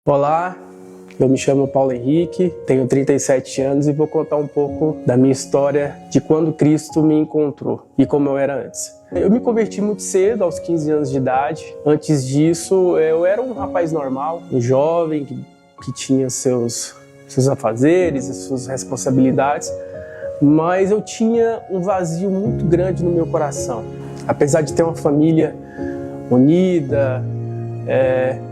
Olá, eu me chamo Paulo Henrique, tenho 37 anos e vou contar um pouco da minha história de quando Cristo me encontrou e como eu era antes. Eu me converti muito cedo, aos 15 anos de idade. Antes disso, eu era um rapaz normal, um jovem que tinha seus afazeres e suas responsabilidades, mas eu tinha um vazio muito grande no meu coração. Apesar de ter uma família unida,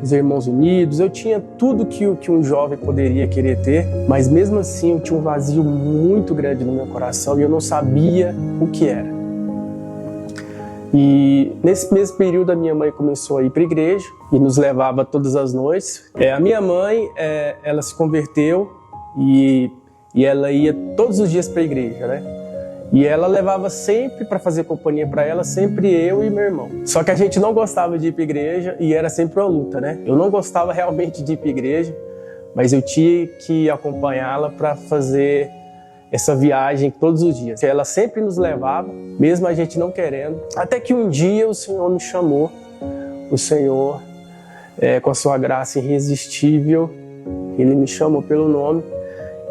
os irmãos unidos, eu tinha tudo que um jovem poderia querer ter, mas mesmo assim eu tinha um vazio muito grande no meu coração e eu não sabia o que era. E nesse mesmo período a minha mãe começou a ir para a igreja e nos levava todas as noites. A minha mãe, ela se converteu e ela ia todos os dias para a igreja, né? E ela levava sempre para fazer companhia para ela, sempre eu e meu irmão. Só que a gente não gostava de ir para a igreja e era sempre uma luta, né? Eu não gostava realmente de ir para a igreja, mas eu tinha que acompanhá-la para fazer essa viagem todos os dias. Ela sempre nos levava, mesmo a gente não querendo. Até que um dia o Senhor me chamou, o Senhor, com a sua graça irresistível, Ele me chamou pelo nome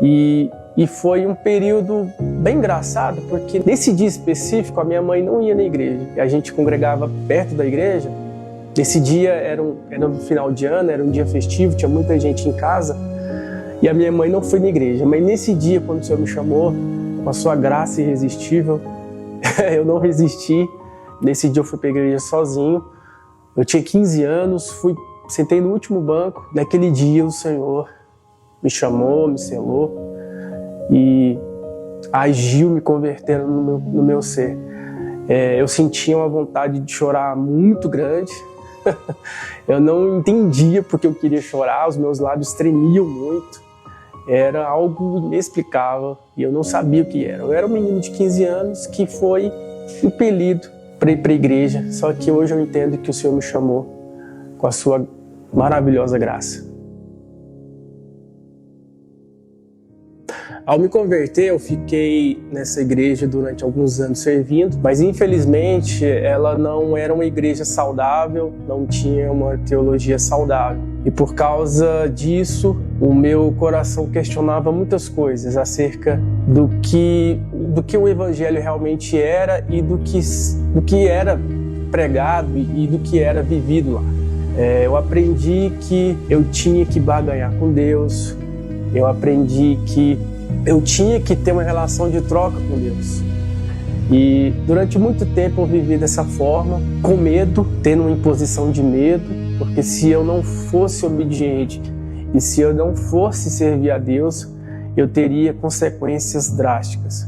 e foi um período bem engraçado, porque nesse dia específico a minha mãe não ia na igreja. E a gente congregava perto da igreja. Esse dia era no final de ano, era um dia festivo, tinha muita gente em casa. E a minha mãe não foi na igreja. Mas nesse dia, quando o Senhor me chamou, com a sua graça irresistível, eu não resisti. Nesse dia eu fui para a igreja sozinho. Eu tinha 15 anos, sentei no último banco. Naquele dia o Senhor me chamou, me selou e agiu me convertendo no meu ser. Eu sentia uma vontade de chorar muito grande. Eu não entendia porque eu queria chorar, os meus lábios tremiam muito. Era algo inexplicável e eu não sabia o que era. Eu era um menino de 15 anos que foi impelido para ir para a igreja, só que hoje eu entendo que o Senhor me chamou com a sua maravilhosa graça. Ao me converter, eu fiquei nessa igreja durante alguns anos servindo, mas infelizmente ela não era uma igreja saudável, não tinha uma teologia saudável. E por causa disso, o meu coração questionava muitas coisas acerca do que o evangelho realmente era e do que era pregado e do que era vivido lá. Eu aprendi que eu tinha que barganhar com Deus, eu aprendi que eu tinha que ter uma relação de troca com Deus. E durante muito tempo eu vivi dessa forma, com medo, tendo uma imposição de medo, porque se eu não fosse obediente e se eu não fosse servir a Deus, eu teria consequências drásticas.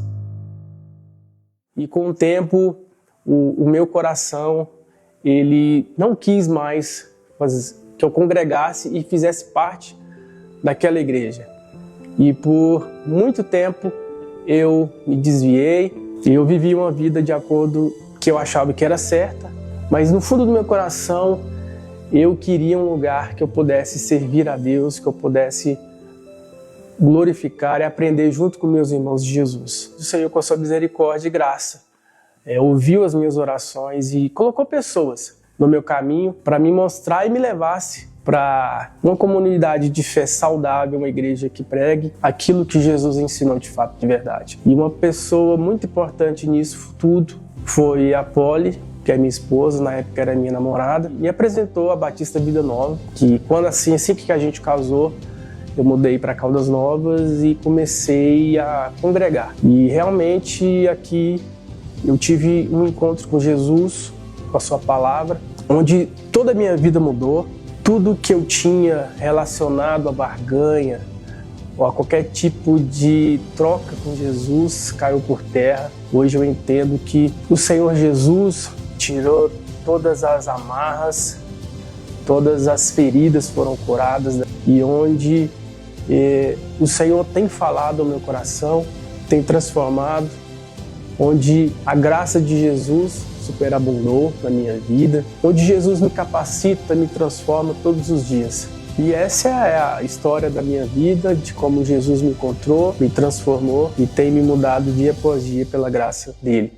E com o tempo, o meu coração, ele não quis mais que eu congregasse e fizesse parte daquela igreja. E por muito tempo eu me desviei e eu vivi uma vida de acordo que eu achava que era certa, mas no fundo do meu coração eu queria um lugar que eu pudesse servir a Deus, que eu pudesse glorificar e aprender junto com meus irmãos de Jesus. O Senhor, com a sua misericórdia e graça, ouviu as minhas orações e colocou pessoas no meu caminho para me mostrar e me levasse para uma comunidade de fé saudável, uma igreja que pregue aquilo que Jesus ensinou de fato, de verdade. E uma pessoa muito importante nisso tudo foi a Polly, que é minha esposa, na época era minha namorada, me apresentou a Batista Vida Nova, que quando assim que a gente casou, eu mudei para Caldas Novas e comecei a congregar. E realmente aqui eu tive um encontro com Jesus, com a sua palavra, onde toda a minha vida mudou. Tudo que eu tinha relacionado à barganha ou a qualquer tipo de troca com Jesus caiu por terra. Hoje eu entendo que o Senhor Jesus tirou todas as amarras, todas as feridas foram curadas e onde o Senhor tem falado ao meu coração, tem transformado, onde a graça de Jesus superabundou na minha vida, onde Jesus me capacita, me transforma todos os dias. E essa é a história da minha vida, de como Jesus me encontrou, me transformou e tem me mudado dia após dia pela graça dele.